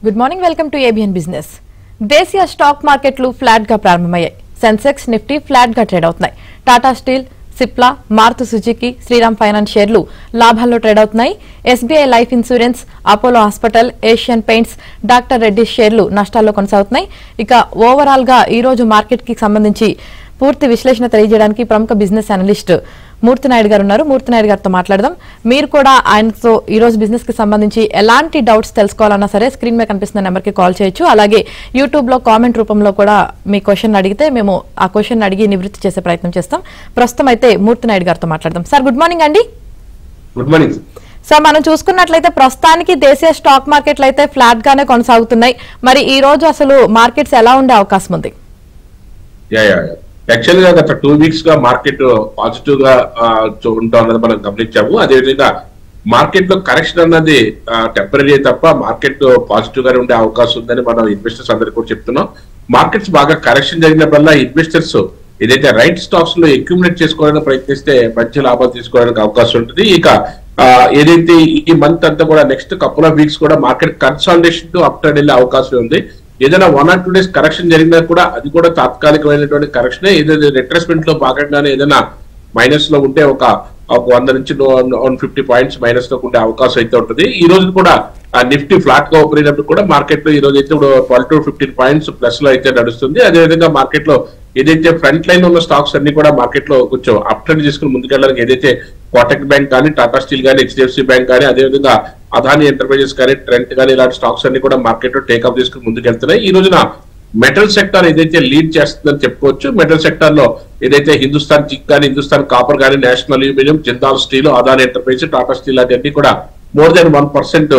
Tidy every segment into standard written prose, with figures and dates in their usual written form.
Good morning, welcome to ABN business. దేశీయ stock మార్కెట్లు flat గా ప్రారంభమయ్యాయి. సెన్సెక్స్, నిఫ్టీ ఫ్లాట్ గా ట్రేడ్ అవుతున్నాయి. Tata steel, Cipla, Maruti Suzuki, Shriram finance షేర్లు లాభాల్లో ట్రేడ్ అవుతున్నాయి. SBI life insurance, Apollo hospital, Asian paints, doctor Reddy షేర్లు నష్టాల్లో కొనసాగుతున్నాయి. ఇక ఓవరాల్ గా ఈ రోజు మార్కెట్ కి సంబంధించి పూర్తి విశ్లేషణ తెలియజేయడానికి ప్రముఖ బిజినెస్ అనలిస్ట్ మూర్తి నాయుడు గారు ఉన్నారు. మూర్తి నాయుడు గారితో మాట్లాడదాం. మీరు కూడా ఆయనతో ఈ రోజు బిజినెస్ కి సంబంధించి ఎలాంటి డౌట్స్ తెలుసుకోవాలన్నా సరే స్క్రీన్ మీద కనిపిస్తున్న నెంబర్ కి కాల్ చేయొచ్చు. అలాగే యూట్యూబ్ లో కామెంట్ రూపంలో కూడా మీ క్వశ్చన్ అడిగితే మేము ఆ క్వశ్చన్ అడిగి నివృత్తి చేసే ప్రయత్నం చేస్తాం. ప్రస్తుతం అయితే మూర్తి నాయుడు గారితో మాట్లాడదాం. సార్, గుడ్ మార్నింగ్ అండి. గుడ్ మార్నింగ్ సార్, మనం చూసుకున్నట్లయితే ప్రస్తుతానికి దేశీయ స్టాక్ మార్కెట్లు అయితే ఫ్లాట్ గానే కొనసాగుతున్నాయి. మరి ఈ రోజు అసలు మార్కెట్స్ ఎలా ఉండే అవకాశం ఉంది? యాక్చువల్ గా గత 2 వీక్స్ గా మార్కెట్ పాజిటివ్ గా ఉంటా ఉన్నది మనం గమనించాము. అదేవిధంగా మార్కెట్ లో కరెక్షన్ అన్నది టెంపరీ తప్ప మార్కెట్ పాజిటివ్ గానే ఉండే అవకాశం ఉందని మనం ఇన్వెస్టర్స్ అందరికీ కూడా చెప్తున్నాం. మార్కెట్స్ బాగా కరెక్షన్ జరిగినప్పుడల్లా ఇన్వెస్టర్స్ ఏదైతే రైట్ స్టాక్స్ లో అక్యుములేట్ చేసుకోవడానికి ప్రయత్నిస్తే మంచి లాభాలు తీసుకోవడానికి అవకాశం ఉంటుంది. ఇక ఏదైతే ఈ మంత్ అంతా కూడా నెక్స్ట్ కపుల్ ఆఫ్ వీక్స్ కూడా market consolidation to up trend వెళ్ళే అవకాశం ఉంది. ఏదైనా 1 or 2 days కరెక్షన్ జరిగినా కూడా అది కూడా తాత్కాలికమైనటువంటి కరెక్షన్. ఏదైతే రిట్రేస్మెంట్ లో భాగంగానే ఏదైనా మైనస్ లో ఉంటే ఒక 100 నుంచి 150 పాయింట్స్ మైనస్ లో ఉండే అవకాశం అయితే ఉంటుంది. ఈ రోజు కూడా నిఫ్టీ ఫ్లాట్ గా ఓపెన్ అయినప్పుడు కూడా మార్కెట్ లో ఈ రోజు అయితే 12 to 15 పాయింట్స్ ప్లస్ లో అయితే నడుస్తుంది. అదేవిధంగా మార్కెట్ లో ఏదైతే ఫ్రంట్ లైన్ ఉన్న స్టాక్స్ అన్ని కూడా మార్కెట్ లో కొంచెం అప్ ట్రెండ్ చేసుకుని ముందుకెళ్ళడానికి ఏదైతే కోటక్ బ్యాంక్ కానీ, టాటా స్టీల్ కానీ, హెచ్డిఎఫ్సి బ్యాంక్ కానీ, అదేవిధంగా అదాని ఎంటర్ప్రైజెస్ కానీ, ట్రెంట్ కానీ ఇలాంటి స్టాక్స్ అన్ని కూడా మార్కెట్ లో టేకప్ చేసుకుని ముందుకెళ్తున్నాయి. ఈ రోజున మెటల్ సెక్టర్ ఏదైతే లీడ్ చేస్తుందని చెప్పుకోవచ్చు. మెటల్ సెక్టర్ లో ఏదైతే హిందుస్థాన్ జింక్ కానీ, హిందుస్థాన్ కాపర్ కానీ, national aluminium, Jindal steel, Adani enterprise, Tata steel అన్ని కూడా మోర్ దెన్ 1%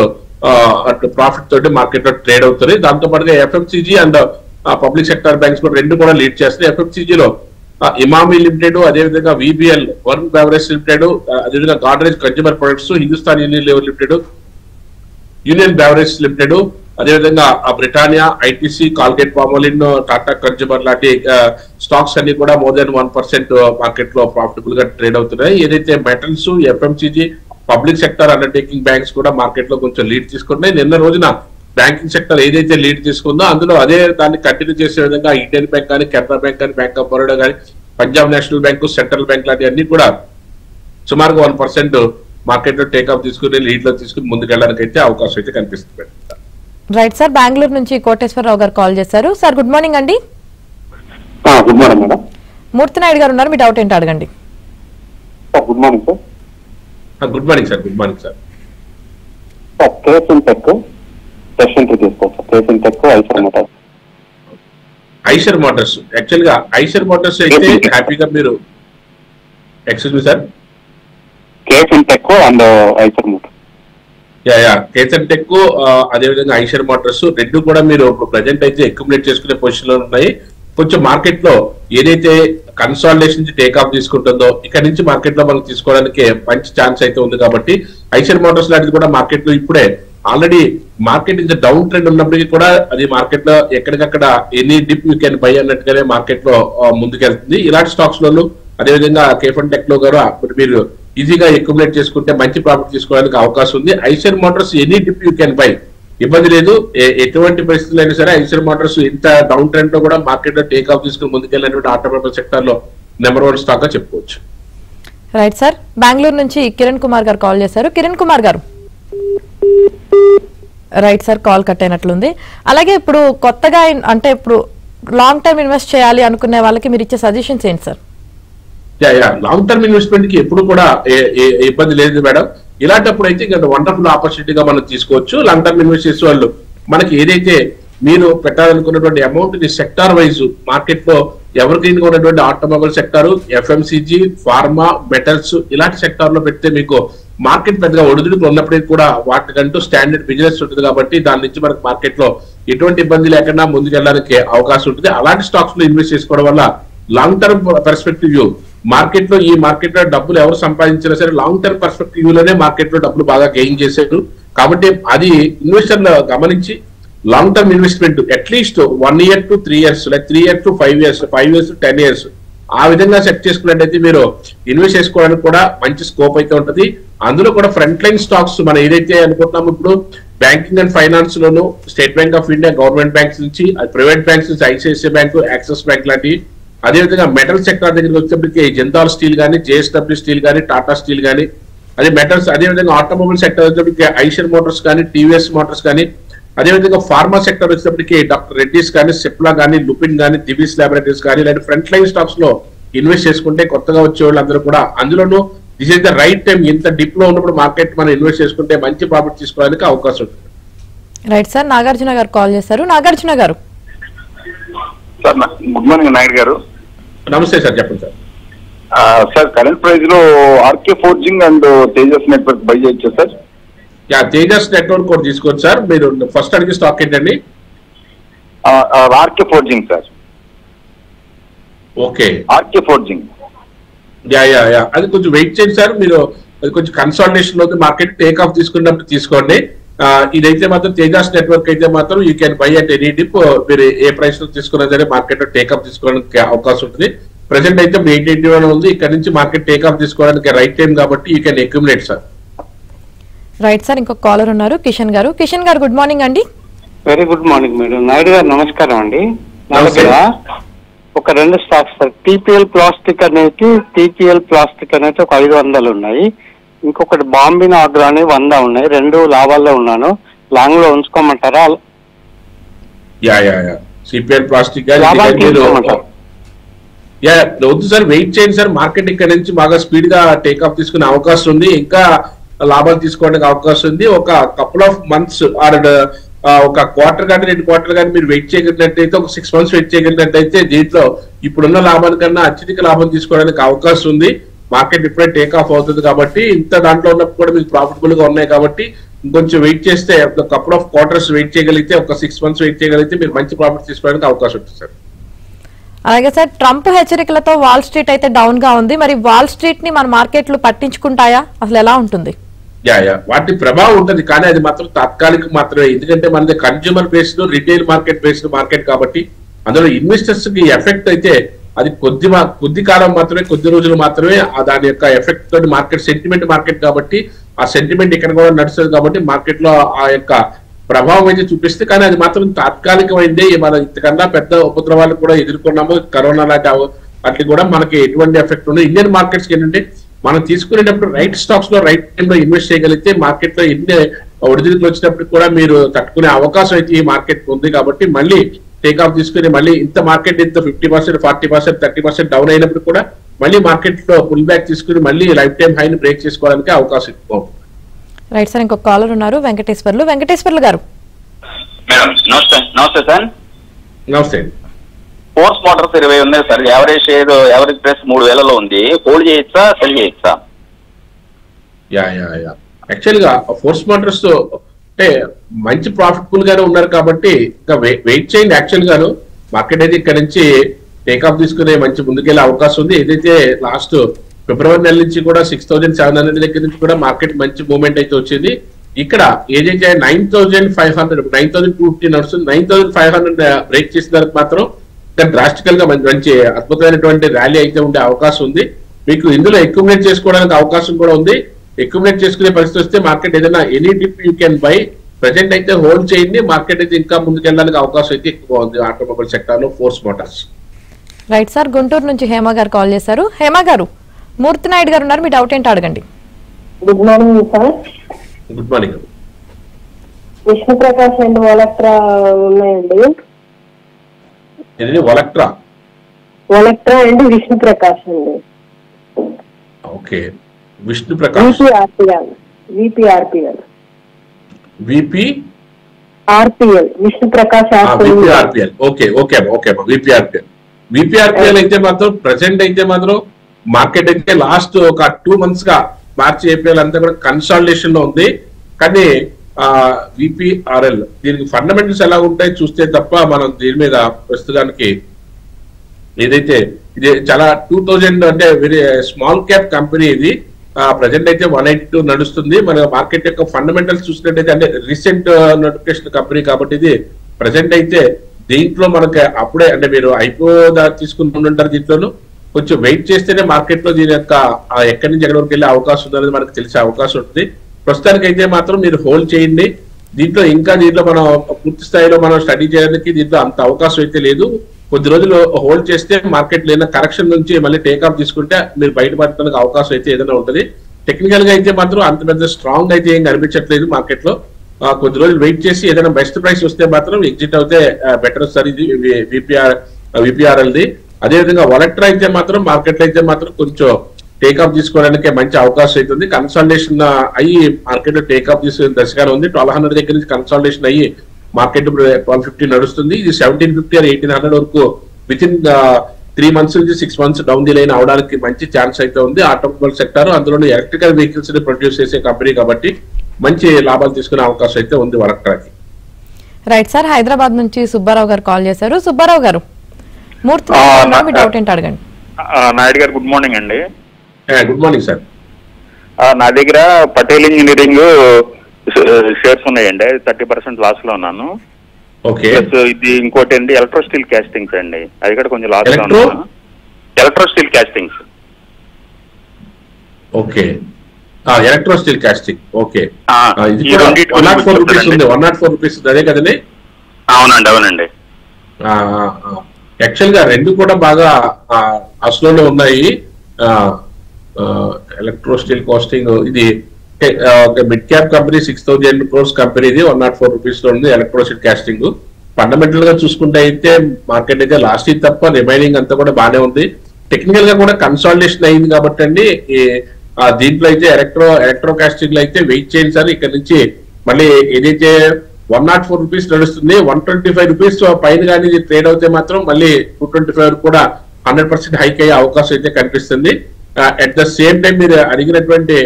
ప్రాఫిట్ తోటి మార్కెట్ లో ట్రేడ్ అవుతుంది. దాంతో పాటుగా FMCG and public sector banks కూడా రెండు కూడా లీడ్ చేస్తున్నాయి. ఎఫ్ఎంసీజీలో ఇమామి లిమిటెడ్, అదేవిధంగా విబిఎల్, వరుణ్ బెవరేజ్ లిమిటెడ్, అదేవిధంగా Godrej consumer products, Hindustan Unilever limited, union beverage limited, అదేవిధంగా Britannia, ITC, Colgate Palmolive, Tata consumer లాంటి స్టాక్స్ అన్ని కూడా మోర్ దెన్ 1% మార్కెట్ లో ప్రాఫిటబుల్ గా ట్రేడ్ అవుతున్నాయి. ఏదైతే metals, FMCG, public sector undertaking banks కూడా మార్కెట్ లో కొంచెం లీడ్ తీసుకుంటున్నాయి. నిన్న రోజున బ్యాంకింగ్ సెక్టర్ ఏదైతే లీడ్ తీసుకుందో అందులో అదే దాన్ని కంటిన్యూ చేసే విధంగా ఇండియన్ బ్యాంక్ కానీ, కెనరా బ్యాంక్ కానీ, బ్యాంక్ ఆఫ్ బరోడా కానీ, Punjab national bank, central bank లాంటి అన్ని కూడా సుమారుగా 1% మార్కెట్ లో టేకప్ తీసుకుని లీడ్ లో తీసుకుని ముందుకెళ్ళడానికి అయితే అవకాశం అయితే కనిపిస్తుంది. రైట్ సార్, బెంగళూరు నుంచి కోటేశ్వరరావు గారు కాల్ చేశారు. సార్, గుడ్ మార్నింగ్ అండి. Good morning madam. Murthy Naidu గారు ఉన్నారు, మీ డౌట్ ఏంటో అడగండి. Good morning sir. Good morning sir. Good morning sir. KSN tech session తీసుకోవచ్చు. KSN tech, Eicher motors. Eicher motors actual గా ఐషర్ మోటార్స్ అయితే హ్యాపీగా మీరు excuse me sir, KSN tech and Eicher motors. KSN tech అదేవిధంగా Eicher Motors రెండు కూడా మీరు present అయితే అక్యుములేట్ చేసుకునే పొజిషన్ లో ఉన్నాయి. కొంచెం మార్కెట్ లో ఏదైతే కన్సాలిడేషన్ నుంచి టేకాఫ్ తీసుకుంటుందో ఇక్కడ నుంచి మార్కెట్ లో మనం తీసుకోవడానికి మంచి ఛాన్స్ అయితే ఉంది. కాబట్టి ఐషర్ మోటార్స్ లాంటిది కూడా మార్కెట్ లో ఇప్పుడే ఆల్రెడీ మార్కెట్ ఇంత డౌన్ ట్రెండ్ ఉన్నప్పటికీ కూడా అది మార్కెట్ లో ఎక్కడికక్కడ any dip you can buy అన్నట్టుగానే మార్కెట్ లో ముందుకెళ్తుంది. ఇలాంటి స్టాక్స్ లోను అదేవిధంగా కేఫన్ టెక్ లో గారు మీరు ఈజీగా అక్యుములేట్ చేసుకుంటే మంచి ప్రాఫిట్ తీసుకోవడానికి అవకాశం ఉంది. Eicher Motors any dip you can buy, ఇబ్బంది లేదు. ఎటువంటి పరిస్థితులు అయినా సరే ఐషర్ మోటార్స్ ఇంత డౌన్ ట్రెండ్ లో కూడా మార్కెట్ లో టేక్ ఆఫ్ తీసుకుని ముందుకెళ్ళినటువంటి ఆటోమొబైల్ సెక్టర్ లో నెంబర్ 1 స్టాక్ గా చెప్పుకోవచ్చు. రైట్ సార్, బెంగళూరు నుంచి కిరణ్ కుమార్ గారు కాల్ చేశారు. కిరణ్ కుమార్ గారు. రైట్ సార్, కాల్ కట్ అయినట్లుంది. అలాగే ఇప్పుడు కొత్తగా అంటే ఇప్పుడు లాంగ్ టర్మ్ ఇన్వెస్ట్ చేయాలి అనుకునే వాళ్ళకి మీరు ఇచ్చే సజెషన్స్ ఏంటి సార్? లాంగ్ టర్మ్ ఇన్వెస్ట్మెంట్ కి ఎప్పుడు కూడా ఇబ్బంది లేదు మేడం. ఇలాంటప్పుడు అయితే ఇంకా వండర్ఫుల్ ఆపర్చునిటీగా మనం తీసుకోవచ్చు. లాంగ్ టర్మ్ ఇన్వెస్ట్ చేసే వాళ్ళు మనకి ఏదైతే మీరు పెట్టాలనుకున్నటువంటి అమౌంట్ ని సెక్టార్ వైజ్ మార్కెట్ లో ఎవర్ గ్రీన్ గా ఉన్నటువంటి automobile sector, FMCG, pharma, metals ఇలాంటి సెక్టార్ లో పెడితే మీకు మార్కెట్ పెద్దగా ఒడిదుడుకు ఉన్నప్పటికీ కూడా వాటికంటూ స్టాండర్డ్ బిజినెస్ ఉంటుంది. కాబట్టి దాని నుంచి మనకు మార్కెట్ లో ఎటువంటి ఇబ్బంది లేకుండా ముందుకెళ్ళడానికి అవకాశం ఉంటుంది. అలాంటి స్టాక్స్ లో ఇన్వెస్ట్ చేసుకోవడం వల్ల long term perspective view market లో ఈ మార్కెట్ లో డబ్బులు ఎవరు సంపాదించినా సరే లాంగ్ టర్మ్ పర్స్పెక్టివ్ లోనే మార్కెట్ లో డబ్బులు బాగా గెయిన్ చేశారు. కాబట్టి అది ఇన్వెస్టర్లు గమనించి long term investment at least 1 year to 3 years, like 3 years to 5 years, 5 years to 10 years ఆ విధంగా సెట్ చేసుకున్నట్టయితే మీరు ఇన్వెస్ట్ చేసుకోవడానికి కూడా మంచి స్కోప్ అయితే ఉంటుంది. అందులో కూడా ఫ్రంట్ లైన్ స్టాక్స్ మనం ఏదైతే అనుకుంటున్నాము ఇప్పుడు banking and finance loan state bank of India, government banks నుంచి, ప్రైవేట్ బ్యాంక్స్ నుంచి ఐసిఐసిఐ బ్యాంక్, యాక్సిస్ బ్యాంక్ లాంటివి. అదేవిధంగా మెటల్ సెక్టర్ దగ్గరికి వచ్చేప్పటికి జిందాల్ స్టీల్ కానీ, జేఎస్డబ్ల్యూ స్టీల్ కానీ, టాటా స్టీల్ కానీ, అదే మెటల్స్. అదేవిధంగా ఆటోమొబైల్ సెక్టర్ వచ్చేప్పటికి ఐషర్ మోటార్స్ కానీ, టీవీఎస్ మోటార్స్ కానీ, అదేవిధంగా ఫార్మా సెక్టర్ వచ్చేప్పటికి డాక్టర్ రెడ్డిస్ కానీ, సిప్లా కానీ, లుపిన్ కానీ, దివిస్ ల్యాబొరేటరీస్ కానీ, లేదా ఫ్రంట్ లైన్ స్టాక్స్ లో ఇన్వెస్ట్ చేసుకుంటే కొత్తగా వచ్చే వాళ్ళందరూ కూడా అందులోనూ this is the right time. ఇంత డిప్ లో ఉన్నప్పుడు మార్కెట్ మనం ఇన్వెస్ట్ చేసుకుంటే మంచి ప్రాఫిట్ తీసుకోవడానికి అవకాశం ఉంటుంది. రైట్ సార్, నాగార్జున గారు కాల్ చేశారు. నాగార్జున గారు సార్, గుడ్ మార్నింగ్ నాయుడు గారు. నమస్తే సార్, చెప్పండి సార్. సార్, కరెంట్ ప్రైస్ లో RK forging and Tejas network buy చేయొచ్చా సార్? తేజస్ నెట్వర్క్ కూడా తీసుకోవచ్చు సార్. మీరు ఫస్ట్ అడిగే స్టాక్ ఏంటండి? RK forging sir. Okay, RK forging. అది కొంచెం వెయిట్ చేయండి సార్. మీరు అది కొంచెం కన్సాలిడేషన్ లో మార్కెట్ టేక్ ఆఫ్ తీసుకున్నప్పుడు తీసుకోండి. ఇదైతే మాత్రం తేజాస్ నెట్వర్క్ అయితే మాత్రం you can buy at any dip. మీరు ఏ ప్రైస్ లో తీసుకున్నా సరే మార్కెట్ లో టేక్ ఆఫ్ తీసుకోవడానికి అవకాశం ఉంటుంది. ప్రెసెంట్ అయితే 881 ఉంది. ఇక్కడ నుంచి మార్కెట్ టేక్ ఆఫ్ తీసుకోవడానికి రైట్ టైం కాబట్టి you can accumulate sir. Right sir, ఇంకొక కాలర్ ఉన్నారు, కిషన్ గారు. కిషన్ గారు గుడ్ మార్నింగ్ అండి. Very good morning madam. Naidu గారు నమస్కారం అండి. నా దగ్గర ఒక 2 స్టాక్స్ సార్. టీపీఎల్ ప్లాస్టిక్ అనేది ఒక 500 ఉన్నాయి. ఇంకొకటి బాంబిన్ ఆగ్రో అని 100 ఉన్నాయి. 2 లాభాల్లో ఉన్నాను. లాంగ్ లో ఉంచుకోమంటారా? సిపిఎల్ ప్లాస్టిక్ వద్దు సార్, వెయిట్ చేయండి సార్. మార్కెట్ ఇక్కడ నుంచి బాగా స్పీడ్ గా టేక్ ఆఫ్ తీసుకునే అవకాశం ఉంది. ఇంకా లాభాలు తీసుకోవడానికి అవకాశం ఉంది. ఒక కపుల్ ఆఫ్ మంత్స్ ఆర్ ఒక క్వార్టర్ కానీ 2 క్వార్టర్ కానీ మీరు వెయిట్ చేయగలిగినట్టయితే, ఒక 6 months వెయిట్ చేయగలిగినట్టయితే దీంట్లో ఇప్పుడున్న లాభానికన్నా అత్యధిక లాభం తీసుకోవడానికి అవకాశం ఉంది. మార్కెట్ ఇప్పుడే టేక్ ఆఫ్ అవుతుంది కాబట్టి, ఇంత దాంట్లో ఉన్నప్పుడు కూడా మీకు ప్రాఫిటబుల్ గా ఉన్నాయి కాబట్టి ఇంకొంచెం వెయిట్ చేస్తే, ఒక కపుల్ ఆఫ్ క్వార్టర్స్ వెయిట్ చేయగలిగితే, ఒక 6 months వెయిట్ చేయగలిగితే మీరు మంచి ప్రాఫిట్ తీసుకోవడానికి అవకాశం ఉంటుంది సార్. అలాగే సార్, ట్రంప్ హెచ్చరికలతో వాల్ స్ట్రీట్ అయితే డౌన్ గా ఉంది. మరి వాల్ స్ట్రీట్ ని మన మార్కెట్లు పట్టించుకుంటాయా? అసలు ఎలా ఉంటుంది? వాటి ప్రభావం ఉంటుంది, కానీ అది మాత్రం తాత్కాలిక మాత్రమే. ఎందుకంటే మనది consumer based, retail market based market కాబట్టి అందులో ఇన్వెస్టర్స్ కి ఎఫెక్ట్ అయితే అది కొద్ది కాలం మాత్రమే, కొద్ది రోజులు మాత్రమే. దాని యొక్క ఎఫెక్ట్ తోటి మార్కెట్ సెంటిమెంట్ మార్కెట్ కాబట్టి ఆ సెంటిమెంట్ ఇక్కడ కూడా నడుస్తుంది కాబట్టి మార్కెట్ లో ఆ యొక్క ప్రభావం అయితే చూపిస్తే, కానీ అది మాత్రం తాత్కాలికమైంది. మనం ఇంతకన్నా పెద్ద ఉపద్రవాలు కూడా ఎదుర్కొన్నాము, కరోనా లాంటి వాటికి కూడా మనకి ఎటువంటి ఎఫెక్ట్ ఉండదు. ఇండియన్ మార్కెట్స్ ఏంటంటే మనం తీసుకునేటప్పుడు రైట్ స్టాక్స్ లో రైట్ టైంలో ఇన్వెస్ట్ చేయగలిగితే మార్కెట్ లో ఎన్ని ఒడిదుడుకులు వచ్చినప్పుడు కూడా మీరు తట్టుకునే అవకాశం అయితే ఈ మార్కెట్ ఉంది. కాబట్టి మళ్ళీ టేక్ ఆఫ్ తీసుకుని మళ్ళీ ఇంత మార్కెట్ ఇంత 50%, 40%, 30% డౌన్ అయినప్పుడు కూడా మళ్ళీ మార్కెట్ లో పుల్ బ్యాక్ తీసుకుని మళ్ళీ లైఫ్ టైం హైని బ్రేక్ చేసుకోవడానికి అవకాశం ఎక్కువ. రైట్ సార్, ఇంకొక కాలర్ ఉన్నారు, వెంకటేశ్వర్లు గారు. నమస్తే సార్. నమస్తే. ఫోర్స్ మోటార్స్ 20 ఉన్నాయి సార్. యావరేజ్ ప్రైస్ 3000లో ఉంది. హోల్డ్ చేయొచ్చా, సెల్ చేయొచ్చా? యాక్చువల్ గా ఫోర్స్ మోటార్స్ అంటే మంచి ప్రాఫిటబుల్ గానే ఉన్నారు కాబట్టి ఇంకా వెయిట్ చేయండి. యాక్చువల్ గాను మార్కెట్ అయితే ఇక్కడ నుంచి టేక్ ఆఫ్ తీసుకునే మంచి ముందుకెళ్లే అవకాశం ఉంది. ఏదైతే లాస్ట్ ఫిబ్రవరి నెల నుంచి కూడా 6700 దగ్గర నుంచి కూడా మార్కెట్ మంచి మూవ్మెంట్ అయితే వచ్చింది. ఇక్కడ ఏదైతే 9500, 9250 నడుస్తుంది. 9500 బ్రేక్ చేసిన తర్వాత మాత్రం డ్రాస్టికల్ గా మంచి అద్భుతమైనటువంటి ర్యాలీ అయితే ఉండే అవకాశం ఉంది. మీకు ఇందులో అక్యుములేట్ చేసుకోవడానికి అవకాశం కూడా ఉంది. అక్యుములేట్ చేసుకునే పరిస్థితి వస్తే మార్కెట్ ఏదైనా any dip you can buy. Present అయితే హోల్డ్ చేయండి. మార్కెట్ అయితే ఇంకా ముందుకెళ్ళడానికి అవకాశం అయితే ఎక్కువ ఉంది ఆటోమొబైల్ సెక్టర్ లో, force Motors. Right sir, Guntur నుంచి హేమ గారు కాల్ చేశారు. హేమ గారు, మూర్తి నాయుడు గారు ఉన్నారు, మీ డౌట్ ఏంటో అడగండి. Good morning sir. Good morning. Vishnu Prakash and వలక్ట్రా ఉన్నాయండి. వలక్ట్రా అండ్ విష్ణు ప్రకాష్ అండి. Okay, Vishnu Prakash. VPRPL Vishnu Prakash VPRPL. Okay VPRPL అయితే మాత్రం ప్రెసెంట్ అయితే మాత్రం మార్కెట్ అయితే లాస్ట్ ఒక 2 months గా మార్చి, ఏప్రిల్ అంతా కూడా కన్సాలిడేషన్ లో ఉంది. కానీ విపిఆర్ఎల్ దీనికి ఫండమెంటల్స్ ఎలా ఉంటాయి చూస్తే తప్ప మనం దీని మీద ప్రస్తుతానికి ఏదైతే ఇది చాలా 2000 అంటే వెరీ స్మాల్ క్యాప్ కంపెనీ ఇది. ప్రజెంట్ అయితే 182 నడుస్తుంది. మన మార్కెట్ యొక్క ఫండమెంటల్స్ చూసినట్టయితే అంటే రీసెంట్ నోటిఫికేషన్ కంపెనీ కాబట్టి ఇది ప్రజెంట్ అయితే దీంట్లో మనకి అప్పుడే అంటే మీరు ఐపీఓ తీసుకుని ఉంటారు. దీంట్లోనూ కొంచెం వెయిట్ చేస్తేనే మార్కెట్ లో దీని యొక్క ఎక్కడి నుంచి ఎక్కడి వరకు వెళ్ళే అవకాశం ఉందనేది మనకు తెలిసే అవకాశం ఉంటుంది. ప్రస్తుతానికి అయితే మాత్రం మీరు హోల్డ్ చేయండి. దీంట్లో మనం పూర్తి స్థాయిలో మనం స్టడీ చేయడానికి దీంట్లో అంత అవకాశం అయితే లేదు. కొద్ది రోజులు హోల్డ్ చేస్తే మార్కెట్ లేని కరెక్షన్ నుంచి మళ్ళీ టేక్ ఆఫ్ తీసుకుంటే మీరు బయటపడడానికి అవకాశం అయితే ఏదైనా ఉంటుంది. టెక్నికల్ గా అయితే మాత్రం అంత పెద్ద స్ట్రాంగ్ అయితే ఏం కనిపించట్లేదు మార్కెట్ లో. కొద్ది రోజులు వెయిట్ చేసి ఏదైనా బెస్ట్ ప్రైస్ వస్తే మాత్రం ఎగ్జిట్ అవుతే బెటర్ సార్. ఇది విపిఆర్ఎల్ది. అదేవిధంగా వలెక్ట్రా అయితే మాత్రం మార్కెట్ లో అయితే మాత్రం కొంచెం టేక్ ఆఫ్ తీసుకోవడానికి మంచి అవకాశం అవుతుంది. కన్సాలిడేషన్ అయ్యి మార్కెట్ లో టేక్ ఆఫ్ తీసుకునే దశగానే ఉంది. 1200 దగ్గర నుంచి కన్సాలిడేషన్ అయ్యి మార్కెట్ ఇప్పుడు 1250 నడుస్తుంది. ఇది 1750 or 1800 వరకు విత్ ఇన్ 3 months నుంచి 6 months డౌన్ ది లైన్ అవడానికి మంచి ఛాన్స్ అయితే ఉంది. ఆటోమొబైల్ సెక్టర్, అందులో ఎలక్ట్రికల్ వెహికల్స్ ని ప్రొడ్యూస్ చేసే కంపెనీ కాబట్టి మంచి లాభాలు తీసుకునే అవకాశం అయితే ఉంది వలెక్ట్రాకి. రైట్ సార్, హైదరాబాద్ నుంచి సుబ్బారావు గారు కాల్ చేశారు. సుబ్బారావు గారు, మూర్తి మీ డౌట్ ఏంటి అడగండి. నాయుడు గారు గుడ్ మార్నింగ్ అండి. Good morning sir. నా దగ్గర పటేల్ ఇంజనీరింగ్ షేర్స్ ఉన్నాయండి. 30% లాస్ లో ఉన్నాను. ఓకే. ఇది ఇంకోటి అండి ఎలక్ట్రో స్టీల్ కాస్టింగ్స్ అండి, అది కూడా కొంచెం లాస్ లో ఉన్నాను. Electro steel castings. Okay, electro steel casting. Okay, ఇది 104 రూపీస్ ఉంది. 104 రూపీస్ అదే కదండి? అవునండి అవునండి. యాక్చువల్ గా రెండు కూడా బాగా అస్లోనే ఉన్నాయి. ఎలక్ట్రో స్టీల్ కాస్టింగ్ ఇది mid cap company, 6000 crores company. ఇది 104 రూపీస్ లో ఉంది ఎలక్ట్రో స్టీల్ కాస్టింగ్. ఫండమెంటల్ గా చూసుకుంటే అయితే మార్కెట్ అయితే లాస్ట్ ఇయర్ తప్ప రిమైనింగ్ అంతా కూడా బాగానే ఉంది. టెక్నికల్ గా కూడా కన్సాలిడేషన్ అయింది కాబట్టి అండి దీంట్లో అయితే ఎలక్ట్రో కాస్టింగ్ లో అయితే వెయిట్ చేయండి సార్. ఇక్కడ నుంచి మళ్ళీ ఏదైతే 104 రూపీస్ నడుస్తుంది, 125 రూపీస్ పైన కానీ ట్రేడ్ అవుతే మాత్రం మళ్ళీ 225 కూడా 100% హైక్ అయ్యే అవకాశం అయితే కనిపిస్తుంది. అట్ ద సేమ్ టైం మీరు అడిగినటువంటి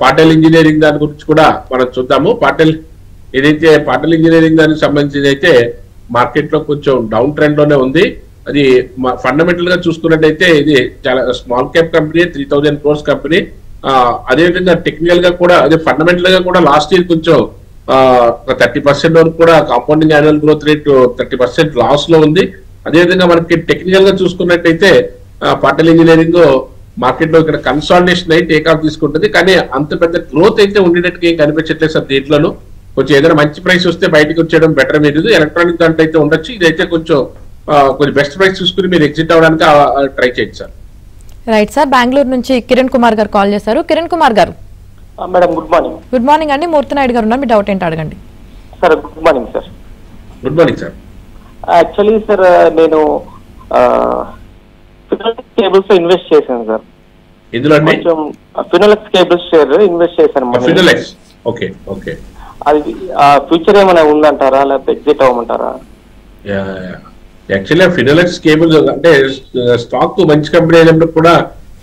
పాటెల్ ఇంజనీరింగ్ దాని గురించి కూడా మనం చూద్దాము. పాటెల్ ఇంజనీరింగ్ దానికి సంబంధించి అయితే మార్కెట్ లో కొంచెం డౌన్ ట్రెండ్ లోనే ఉంది. అది ఫండమెంటల్ గా చూసుకున్నట్టయితే ఇది చాలా small cap company, 3000 crores company. అదేవిధంగా టెక్నికల్ గా కూడా అదే ఫండమెంటల్ గా కూడా లాస్ట్ ఇయర్ కొంచెం 30% వరకు కూడా compounding annual growth rate 30% loss లో ఉంది. అదేవిధంగా మనకి టెక్నికల్ గా చూసుకున్నట్టయితే పాటెల్ ఇంజనీరింగ్ మార్కెట్ లో ఇక్కడ కన్సాలిడేషన్ అయి టేక్ ఆఫ్ తీసుకుంటుంది. కానీ అంత పెద్ద గ్రోత్ అయితే ఉండేటట్టుగా ఏం కనిపించట్లేదు సార్. దీంట్లోనూ కొంచెం ఏదైనా మంచి ప్రైస్ వస్తే బయటకు వచ్చేయడం బెటర్. మీరు ఎలక్ట్రానిక్ దాంట్లో అయితే ఉండొచ్చు. ఇదైతే కొంచెం బెస్ట్ ప్రైస్ చూసుకుని మీరు ఎగ్జిట్ అవడానికి ట్రై చేయండి సార్. రైట్ సార్, బెంగళూరు నుంచి కిరణ్ కుమార్ గారు కాల్ చేశారు. కిరణ్ కుమార్ గారు. Madam good morning. Good morning అండి. మూర్తి నాయుడు గారు ఉన్నారు, మీ డౌట్ ఏంటి అడగండి. Sir good morning sir. Good morning sir. Actually sir నేను ఫినోలెక్స్ కేబుల్స్ ఇన్వెస్ట్ చేశాను సార్. ఇందులో కొంచెం ఫినోలెక్స్ కేబుల్స్ షేర్ ఇన్వెస్ట్ చేశాను. Finolex okay okay. అది ఫ్యూచర్ ఏమైనా ఉందంటారా లేకపోతే ఎగ్జిట్ అవ్వమంటారా? యాక్చువల్లీ ఫినోలెక్స్ కేబుల్స్ అంటే స్టాక్ మంచి కంపెనీ అయినప్పుడు కూడా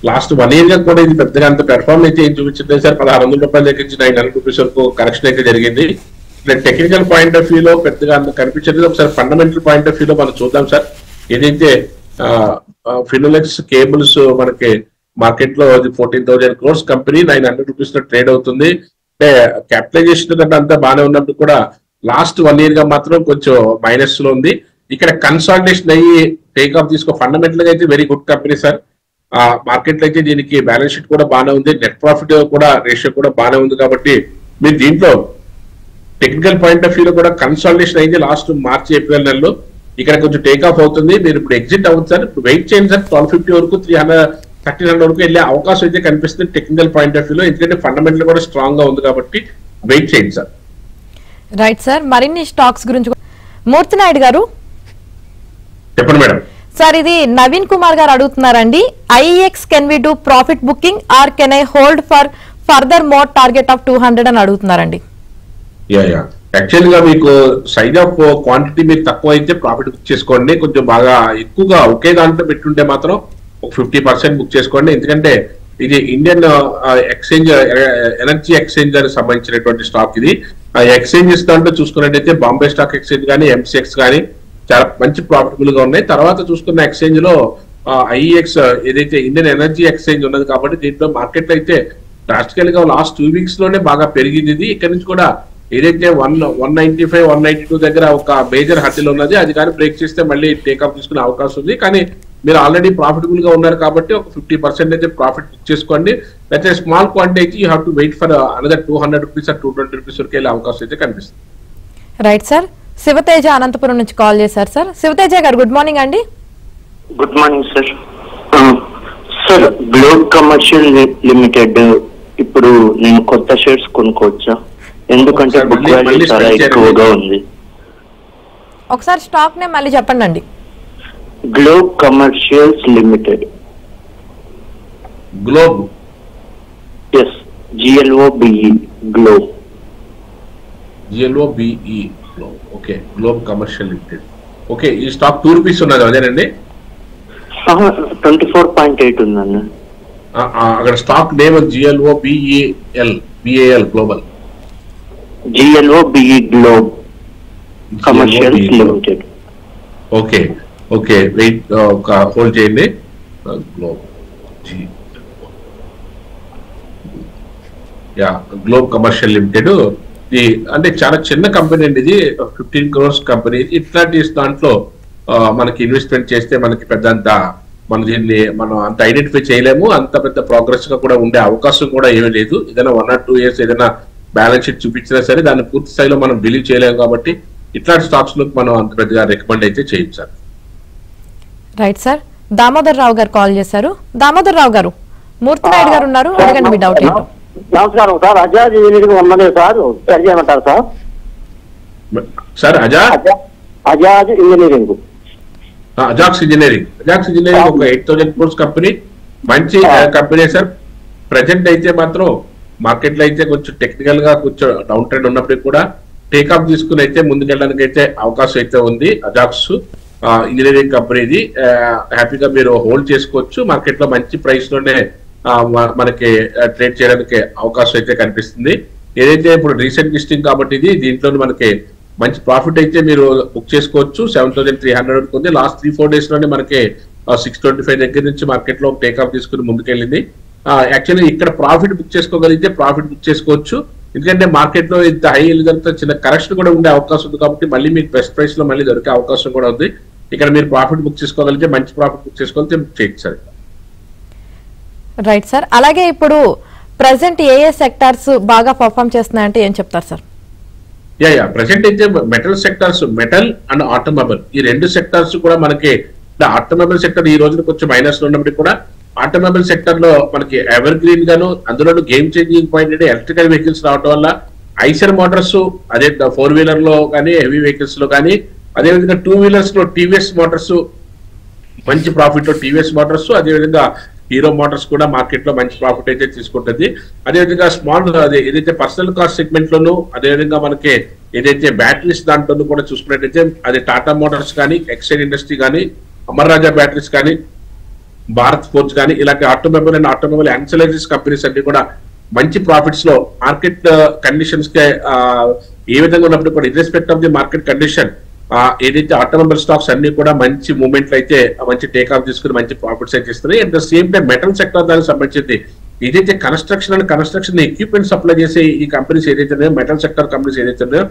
లాస్ట్ 1 year గా కూడా ఇది పెద్దగా అంత పెర్ఫార్మ్ అయితే ఏం చూపించలేదు సార్. 1600 రూపాయల దగ్గర నుంచి 900 రూపీస్ వరకు కరెక్షన్ అయితే జరిగింది. టెక్నికల్ పాయింట్ ఆఫ్ వ్యూలో పెద్దగా అంత కనిపించలేదు. ఒకసారి ఫండమెంటల్ పాయింట్ ఆఫ్ వ్యూలో మనం చూద్దాం సార్. ఏదైతే ఫినోలెక్స్ కేబుల్స్ మనకి మార్కెట్ లో 14,000 crores కంపెనీ 900 రూపీస్ లో ట్రేడ్ అవుతుంది. అంటే క్యాపిటలైజేషన్ కంటే అంతా బాగానే ఉన్నప్పుడు కూడా లాస్ట్ 1 year గా మాత్రం కొంచెం మైనస్ లో ఉంది. ఇక్కడ కన్సాలిడేషన్ అయ్యి టేక్ ఆఫ్ ఫండమెంటల్ గా అయితే very good company sir. Market లో అయితే దీనికి బ్యాలెన్స్ షీట్ కూడా బాగానే ఉంది, నెట్ ప్రాఫిట్ కూడా రేషియో కూడా బాగానే ఉంది. కాబట్టి మీరు దీంట్లో టెక్నికల్ పాయింట్ ఆఫ్ వ్యూలో కూడా కన్సాలిడేషన్ అయితే లాస్ట్ మార్చి ఏప్రిల్ నెలలో ఇక్కడ కొంచెం టేక్ ఆఫ్ అవుతుంది. మీరు ఇప్పుడు ఎగ్జిట్ అవుతుంది సార్. ఇప్పుడు వెయిట్ చేయండి సార్. 1250 వరకు 1300 వరకు వెళ్ళే అవకాశం అయితే కనిపిస్తుంది టెక్నికల్ పాయింట్ ఆఫ్ వ్యూలో. ఎందుకంటే ఫండమెంటల్ కూడా స్ట్రాంగ్ గా ఉంది కాబట్టి వెయిట్ చేయండి సార్. రైట్ సార్, మరిన్ని స్టాక్స్ గురించి మూర్తి నాయుడు గారు చెప్పండి మేడం. సార్, ఇది నవీన్ కుమార్ గారు అడుగుతున్నారండి. IX can we do profit booking or can I hold for further more target of 200 అని అడుగుతున్నారండి. యాక్చువల్ గా మీకు సైజ్ ఆఫ్ క్వాంటిటీ మీరు తక్కువ అయితే ప్రాఫిట్ బుక్ చేసుకోండి. కొంచెం బాగా ఎక్కువగా ఒకే దాంట్లో పెట్టుంటే మాత్రం ఒక 50% బుక్ చేసుకోండి. ఎందుకంటే ఇది ఇండియన్ ఎక్స్చేంజ్ ఎనర్జీ ఎక్స్చేంజ్ అని సంబంధించినటువంటి స్టాక్. ఇది ఎక్స్చేంజెస్ దాంట్లో చూసుకున్నట్టయితే బాంబే స్టాక్ ఎక్స్చేంజ్ కానీ ఎంసీఎక్స్ కానీ చాలా మంచి ప్రాఫిటబుల్ గా ఉన్నాయి. తర్వాత చూసుకున్న ఎక్స్చేంజ్ లో ఐఎక్స్ ఏదైతే ఇండియన్ ఎనర్జీ ఎక్స్చేంజ్ ఉన్నది కాబట్టి దీంట్లో మార్కెట్ లో అయితే డ్రాస్టికల్ గా లాస్ట్ 2 weeks లోనే బాగా పెరిగింది. ఇది ఇక్కడ నుంచి కూడా ఏదైతే 195, 192 దగ్గర ఒక మేజర్ హడ్డీలు ఉన్నది, అది కానీ బ్రేక్ చేస్తే మళ్ళీ టేక్ ఆఫ్ తీసుకునే అవకాశం ఉంది. కానీ మీరు ఆల్రెడీ ప్రాఫిటబుల్ గా ఉన్నారు కాబట్టి ఒక 50% అయితే ప్రాఫిట్ బుక్ చేసుకోండి. లేకపోతే small quantity you have to wait for another 200 rupees or 220 rupees వరకు వెళ్ళే అవకాశం అయితే కనిపిస్తుంది. Right sir. శివతేజ అనంతపురం నుంచి కాల్ చేశారు సార్. శివతేజ గారు గుడ్ మార్నింగ్ అండి. Good morning sir. Sir globe commercial limited ఇప్పుడు నేను కొత్త షేర్స్ కొనుక్కోవచ్చా? ఎందుకంటే బుక్ వాల్యూ చాలా ఎక్కువగా ఉంది. ఒకసారి స్టాక్ నేమ్ మళ్ళీ చెప్పండి అండి. Globe commercials limited. Globe. Yes, GLOBE globe. GLOBE globe. Okay, globe commercial limited. Okay, ఈ స్టాక్ 2 రూపీస్ ఉన్నది అదేనండి? 24.8 ఉందన్న. అక్కడ stock name GLOBEL global. GLOBE globe commercials limited. Okay okay, wait ఒక హోల్డ్ చేయండి. Globe globe commercial limited. ఇది అంటే చాలా చిన్న కంపెనీ అండి. ఇది 15 crores కంపెనీ. ఇట్లాంటి దాంట్లో మనకి ఇన్వెస్ట్మెంట్ చేస్తే మనకి పెద్దంత మనం అంత ఐడెంటిఫై చేయలేము. అంత పెద్ద ప్రోగ్రెస్ గా కూడా ఉండే అవకాశం కూడా ఏమీ లేదు. ఏదైనా 1 or 2 years ఏదైనా బ్యాలెన్స్ షీట్ చూపించినా సరే దాన్ని పూర్తి స్థాయిలో మనం బిలీవ్ చేయలేము. కాబట్టి ఇట్లాంటి స్టాక్స్ లో మనం అంత పెద్దగా రికమెండ్ అయితే చేయం సార్. Right sir. దామోదర్ రావు గారు కాల్ చేశారు. దామోదర్ రావు గారు, మూర్తి నాయుడు గారు ఉన్నారు, అడగండి మీ డౌట్ ఏంటో. నమస్కారం సార్. అజాజ్ ఇంజనీరింగ్ ఉన్నదే సార్, షేర్ చేయమంటారు sir? Sir Ajaz engineering. Ajax engineering ఒక 8,000 crores కంపెనీ. మంచి కంపెనీ సార్. ప్రజెంట్ అయితే మాత్రం మార్కెట్ లో అయితే కొంచెం టెక్నికల్ గా కొంచెం డౌన్ ట్రెండ్ ఉన్నప్పటికీ కూడా టేక్ఆఫ్ తీసుకుని అయితే ముందుకెళ్ళడానికి అయితే అవకాశం అయితే ఉంది. అజాక్స్ ఇంజనీరింగ్ కంపెనీది హ్యాపీగా మీరు హోల్డ్ చేసుకోవచ్చు. మార్కెట్ లో మంచి ప్రైస్ లోనే మనకి ట్రేడ్ చేయడానికి అవకాశం అయితే కనిపిస్తుంది. ఏదైతే ఇప్పుడు రీసెంట్ లిస్టింగ్ కాబట్టి దీంట్లో మనకి మంచి ప్రాఫిట్ అయితే మీరు బుక్ చేసుకోవచ్చు. 7,300 ఉంది. లాస్ట్ 3-4 days లోనే మనకి 625 దగ్గర నుంచి మార్కెట్ లో టేక్ఆఫ్ తీసుకుని ముందుకెళ్ళింది. యాక్చువల్లీ ఇక్కడ ప్రాఫిట్ బుక్ చేసుకోగలిగితే ప్రాఫిట్ బుక్ చేసుకోవచ్చు. ఎందుకంటే మార్కెట్ లో ఇంత హై వెళ్ళినంత చిన్న కరెక్షన్ కూడా ఉండే అవకాశం ఉంది. కాబట్టి మళ్ళీ మీకు బెస్ట్ ప్రైస్ లో మళ్ళీ దొరికే అవకాశం కూడా ఉంది. ఇక్కడ మీరు ప్రాఫిట్ బుక్ చేసుకోగలిగితే మంచి ప్రాఫిట్ బుక్ చేసుకోగలిగితే బుక్ చేయొచ్చు సార్. Right sir. అలాగే ఇప్పుడు ప్రెసెంట్ ఏ సెక్టార్స్ బాగా పర్ఫామ్ చేస్తున్నాయంటే ఏం చెప్తారు సార్? ప్రెసెంట్ అయితే metal sectors, metal and automobile, ఈ 2 సెక్టార్స్ కూడా మనకి ఆటోమొబైల్ సెక్టర్ ఈ రోజున కొంచెం మైనస్ లో ఉన్నప్పటికీ కూడా ఆటోమొబైల్ సెక్టర్ లో మనకి ఎవర్ గ్రీన్ గాను, అందులో గేమ్ చేంజింగ్ పాయింట్ అంటే ఎలక్ట్రికల్ వెహికల్స్ రావడం వల్ల ఐసర్ మోటార్స్, అదే 4-wheeler లో కానీ హెవీ వెహికల్స్ లో కానీ, అదేవిధంగా 2-wheelers లో టీవీఎస్ మోటార్స్ మంచి ప్రాఫిట్. టీవీఎస్ మోటార్స్ అదేవిధంగా హీరో మోటార్స్ కూడా మార్కెట్ లో మంచి ప్రాఫిట్ అయితే తీసుకుంటుంది. అదేవిధంగా స్మాల్ ఏదైతే పర్సనల్ కార్ సెగ్మెంట్ లోను, అదేవిధంగా మనకి ఏదైతే బ్యాటరీస్ దాంట్లో కూడా చూసుకున్నట్టయితే అది టాటా మోటార్స్ కానీ, ఎక్సైడ్ ఇండస్ట్రీ కానీ, అమర్ రాజా బ్యాటరీస్ కానీ, భారత్ ఫోర్జ్ కానీ ఇలాంటి automobile and automobile ancillaries companies అన్ని కూడా మంచి ప్రాఫిట్స్ లో మార్కెట్ కండిషన్స్ కి ఏ విధంగా ఉన్నప్పుడు కూడా ఇర్రెస్పెక్ట్ ఆఫ్ ది మార్కెట్ కండిషన్ ఏదైతే ఆటోమొబైల్ స్టాక్స్ అన్ని కూడా మంచి మూవ్మెంట్లు అయితే మంచి టేక్ ఆఫ్ తీసుకుని మంచి ప్రాఫిట్స్ అయితే ఇస్తున్నాయి. At the same time metal sector దానికి సంబంధించింది ఏదైతే కన్స్ట్రక్షన్ ఎక్విప్మెంట్ సప్లై చేసే ఈ కంపెనీస్ ఏదైతే ఉన్నాయో, మెటల్ సెక్టర్ కంపెనీస్ ఏదైతే ఉన్నాయో,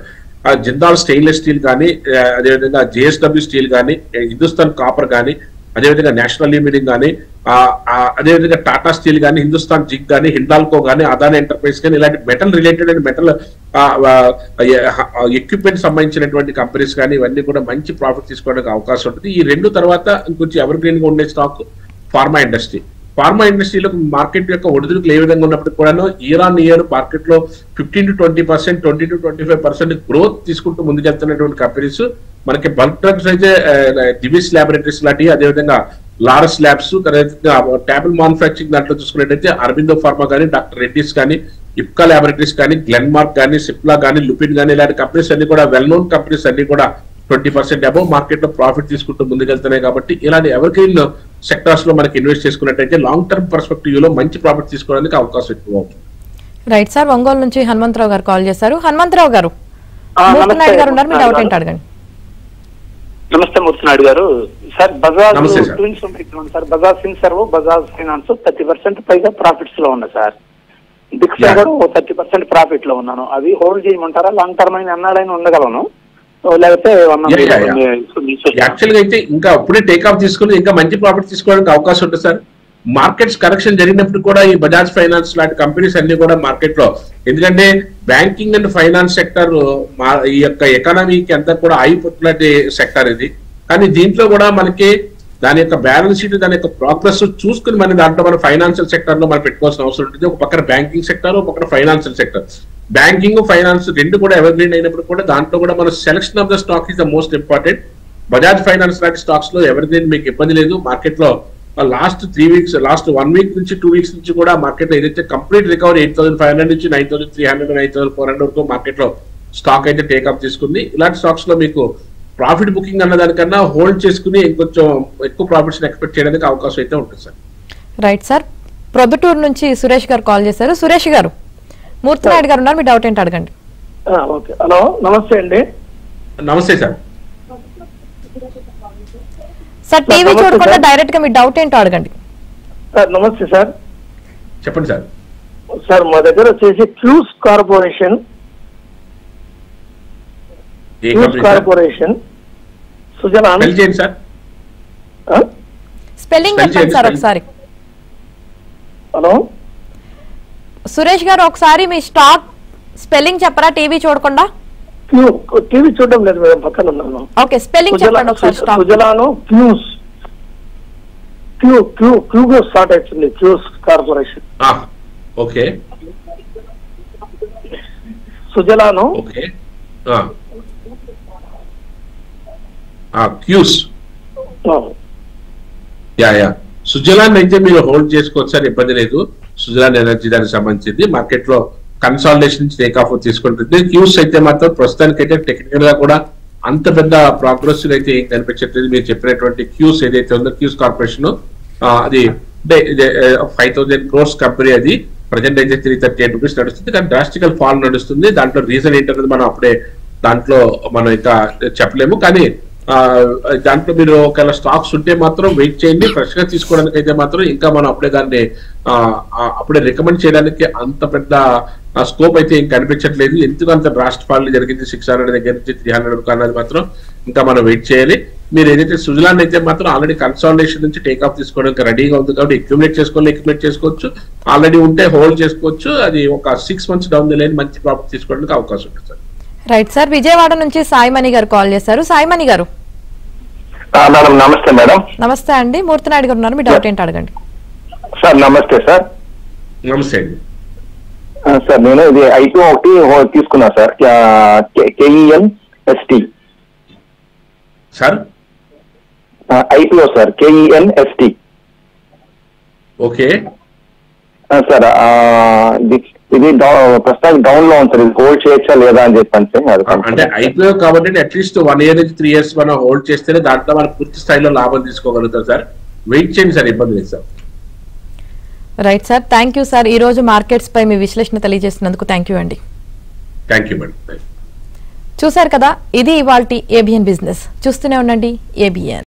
జిందాల్ స్టెయిన్లెస్ స్టీల్ కానీ, అదేవిధంగా JSW స్టీల్ కానీ, హిందుస్థాన్ కాపర్ కానీ, అదేవిధంగా నేషనల్ లిమిటెడ్ కానీ, అదేవిధంగా టాటా స్టీల్ కానీ, హిందుస్థాన్ జింక్ కానీ, హిండాల్కో కానీ, అదాని ఎంటర్ప్రైజ్ కానీ ఇలాంటి metal related and metal equipment సంబంధించినటువంటి కంపెనీస్ కానీ ఇవన్నీ కూడా మంచి ప్రాఫిట్ తీసుకోవడానికి అవకాశం ఉంటుంది. ఈ 2 తర్వాత ఇంకొంచెం ఎవర్ గ్రీన్ గా ఉండే స్టాక్ ఫార్మా ఇండస్ట్రీ. ఫార్మా ఇండస్ట్రీలో మార్కెట్ యొక్క ఒడిదుడుకులు ఏ విధంగా ఉన్నప్పుడు కూడాను ఇయర్ ఆన్ ఇయర్ మార్కెట్ లో 15 to 20%, 20 to 25% గ్రోత్ తీసుకుంటూ ముందుకెళ్తున్నటువంటి కంపెనీస్ మనకి బల్క్ డ్రగ్స్ అయితే దివిస్ ల్యాబొరేటరీస్ లాంటివి, అదేవిధంగా లారస్ ల్యాబ్స్, ట్యాబుల్ మ్యానుఫ్యాక్చరింగ్ దాంట్లో చూసుకున్నట్టయితే అరబిందో ఫార్మా కానీ, డాక్టర్ రెడ్డిస్ కానీ, ఇప్కా ల్యాబొరేటరీస్ కానీ, గ్లెన్మార్క్ కానీ, సిప్లా కానీ, లుపిన్ కానీ ఇలాంటి కంపెనీస్ అన్ని కూడా వెల్ నోన్ కంపెనీస్ అన్ని కూడా 20% అబౌవ్ మార్కెట్ లో ప్రాఫిట్ తీసుకుంటూ ముందుకెళ్తున్నాయి. కాబట్టి ఇలాంటి ఎవర్ గ్రీన్ సెక్టార్స్ లో మనకి ఇన్వెస్ట్ చేసుకున్నట్టయితే లాంగ్ టర్మ్ పర్స్పెక్టివ్ లో మంచి ప్రాఫిట్ తీసుకోవడానికి అవకాశం ఎక్కువ అవుతుంది. Right sir. ఒంగోలు నుంచి హనుమంతరావు గారు కాల్ చేశారు. హనుమంతరావు గారు, మూర్తినాయుడు గారు ఉన్నారు, మీ డౌట్ ఏంటి అడగండి. నమస్తే మూర్తినాయుడు గారు. Sir Bajaj twins sir, Bajaj Finserv, Bajaj finance 30% పైగా ప్రాఫిట్స్ లో ఉన్నా సార్. బిగ్ కూడా 30% ప్రాఫిట్ లో ఉన్నాను. అవి హోల్డ్ చేయమంటారా? లాంగ్ టర్మ్ అయిన అన్నాడైనా ఉండగలను. లేకపోతే యాక్చువల్ గా అయితే ఇంకా అప్పుడే టేక్ ఆఫ్ తీసుకుని ఇంకా మంచి ప్రాఫిట్ తీసుకోవడానికి అవకాశం ఉంటుంది సార్. మార్కెట్స్ కరెక్షన్ జరిగినప్పుడు కూడా ఈ బజాజ్ ఫైనాన్స్ లాంటి కంపెనీస్ అన్ని కూడా మార్కెట్ లో, ఎందుకంటే బ్యాంకింగ్ అండ్ ఫైనాన్స్ సెక్టర్ ఈ యొక్క ఎకానమీకి అంతా కూడా అయిపోతున్నట్టు సెక్టర్ ఇది. కానీ దీంట్లో కూడా మనకి దాని యొక్క బ్యాలెన్స్ షీట్, దాని యొక్క ప్రోగ్రెస్ చూసుకుని మన దాంట్లో మన ఫైనాన్షియల్ సెక్టర్ లో మనం పెట్టుకోవాల్సిన అవసరం ఉంటుంది. ఒక పక్కన బ్యాంకింగ్ సెక్టర్, ఒక పక్కన ఫైనాన్షియల్ సెక్టర్. బ్యాంకింగ్ ఫైనాన్స్ రెండు కూడా ఎవర్ గ్రీన్ అయినప్పుడు కూడా దాంట్లో కూడా మన selection of the stock is the most important. Bajaj finance లాంటి స్టాక్స్ లో ఎవర్ గ్రీన్ మీకు ఇబ్బంది లేదు. మార్కెట్ లో లాస్ట్ 3 weeks, లాస్ట్ 1 week నుంచి 2 weeks నుంచి కూడా మార్కెట్ లో ఏదైతే కంప్లీట్ రికవరీ 8,500 నుంచి 9,300, 9,400 వరకు మార్కెట్ లో స్టాక్ అయితే టేకప్ తీసుకుంది. ఇలాంటి స్టాక్స్ లో మీకు ప్రాఫిట్ బుకింగ్ అన్న దానికన్నా హోల్డ్ చేసుకుని ఇంకొంచెం ఎక్కువ ప్రాఫిట్స్ ఎక్స్పెక్ట్ చేయడానికి అవకాశం అయితే ఉంటుంది సార్. Right sir. ప్రొద్దుటూరు నుంచి సురేష్ గారు కాల్ చేశారు. సురేష్ గారు, మూర్తినాయుడు గారు ఉన్నారు, మీ డౌట్ ఏంటి అడగండి. ఓకే, హలో నమస్తే అండి. నమస్తే సార్. సార్ టీవీ చూడకుండా డైరెక్ట్ గా మీ డౌట్ ఏంటో అడగండి. సార్ నమస్తే సార్. చెప్పండి సార్. సార్ మా దగ్గర వచ్చేసి క్యూస్ కార్పొరేషన్ సుజలాన్ సార్. స్పెల్లింగ్ చెప్పండి సార్ ఒకసారి. హలో సురేష్ గారు, ఒకసారి మీ స్టాక్ స్పెల్లింగ్ చెప్పరా టీవీ చూడకుండా? టీవీ చూడడం లేదు మేడం, పక్కన ఉన్నాను. ఓకే, స్పెల్లింగ్ చెప్పండి ఒకసారి. స్టాక్ సుజలాను క్యూస్ క్యూ స్టార్ట్ అవుతుంది. క్యూస్ కార్పొరేషన్. ఓకే. సుజలాను. ఓకే. క్యూస్. యా సుజలాన్ అయితే మీరు హోల్డ్ చేసుకోవచ్చు సార్, ఇబ్బంది లేదు. సుజలాన్ ఎనర్జీ దానికి సంబంధించింది మార్కెట్ లో కన్సాలిడేషన్ నుంచి టేక్ ఆఫ్ తీసుకుంటుంది. క్యూస్ అయితే మాత్రం ప్రస్తుతానికి అయితే టెక్నికల్ గా కూడా అంత పెద్ద ప్రోగ్రెస్ అయితే ఏం కనిపించట్లేదు. మీరు చెప్పినటువంటి క్యూస్ ఏదైతే ఉందో, క్యూస్ కార్పొరేషన్ అది 5,000 crores కంపెనీ. అది ప్రజెంట్ అయితే 338 rupees నడుస్తుంది, కానీ డ్రాస్టికల్ ఫాల్ నడుస్తుంది. దాంట్లో రీజన్ ఏంటనేది మనం అప్పుడే దాంట్లో మనం ఇంకా చెప్పలేము. కానీ దాంట్లో మీరు ఒకవేళ స్టాక్స్ ఉంటే మాత్రం వెయిట్ చేయండి. ఫ్రెష్ గా తీసుకోవడానికి అయితే మాత్రం ఇంకా మనం అప్పుడే దాన్ని అప్పుడే రికమెండ్ చేయడానికి అంత పెద్ద స్కోప్ అయితే ఏం కనిపించట్లేదు. ఎందుకు అంత డ్రాస్ట్ ఫాల్ జరిగింది 600 దగ్గర నుంచి 300 వరకు అన్నది మాత్రం ఇంకా మనం వెయిట్ చేయాలి. మీరు ఏదైతే సుజలాన్ అయితే మాత్రం ఆల్రెడీ కన్సాలిడేషన్ నుంచి టేక్ ఆఫ్ తీసుకోవడానికి రెడీగా ఉంది కాబట్టి అక్యుములేట్ చేసుకోవచ్చు. ఆల్రెడీ ఉంటే హోల్డ్ చేసుకోవచ్చు. అది ఒక 6 months డౌన్ ది లైన్ మంచి ప్రాఫిట్ తీసుకోవడానికి అవకాశం ఉంటుంది సార్. Right sir. విజయవాడ నుంచి సాయిమణి గారు కాల్ చేశారు. సాయిమణి గారు. మేడం నమస్తే మేడం. నమస్తే అండి. మూర్తినాయుడు గారు ఉన్నారు, మీ డౌట్ ఏంటి అడగండి. సార్ నమస్తే సార్. నమస్తే అండి సార్. నేను ఇది ఐపీఓ ఒకటి తీసుకున్నా sir, KENST sir. IPO sir, KENST. Okay sir ఇది ప్రస్తుతానికి డౌన్ లో ఉంది సార్. ఇది హోల్డ్ చేయొచ్చా లేదా అని చెప్పండి. అంటే ఐపీఓ కాబట్టి అట్లీస్ట్ 1 year నుంచి 3 years మనం హోల్డ్ చేస్తేనే దాంట్లో మనం పూర్తి స్థాయిలో లాభం తీసుకోగలుగుతాం సార్. వెయిట్ చేయండి సార్, ఇబ్బంది లేదు sir. Right sir. Thank you sir. ఈ రోజు మార్కెట్స్ పై మీ విశ్లేషణ తెలియజేసినందుకు థ్యాంక్ యూ అండి. Thank you madam. చూశారు కదా, ఇది ఇవాల్టి ఏబిఎన్ బిజినెస్. చూస్తూనే ఉండండి ఏబిఎన్.